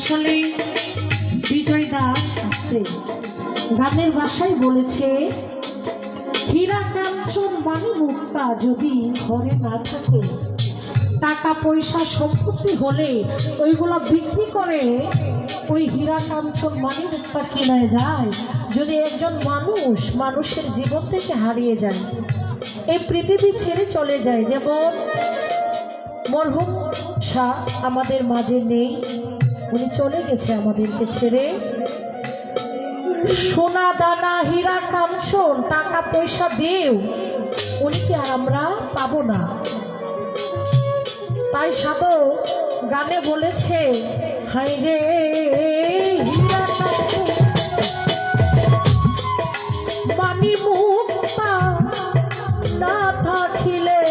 আসলে বিজয় দাস আছে গানের ভাষায় বলেছে, হীরা কাঞ্চন মানি মুক্তা যদি ঘরে না থাকে, টাকা পয়সা সম্পত্তি হলে ওইগুলো বিক্রি করে ওই হীরা কাঞ্চন মানি মুক্তা কিনা যায়। যদি একজন মানুষ মানুষের জীবন থেকে হারিয়ে যায়, এই পৃথিবী ছেড়ে চলে যায়, যেমন মরহুম শাহ আমাদের মাঝে নেই, উনি চলে গেছে আমাদেরকে ছেড়ে। সোনা দানা হীরা কাঞ্চন টাকা পয়সা দিয়েও উনিকে আর আমরা পাবো না। তাই সাধক গানে বলেছে, হাই রে হীরা কাঞ্চন মানি মুক্তা না থাকিলে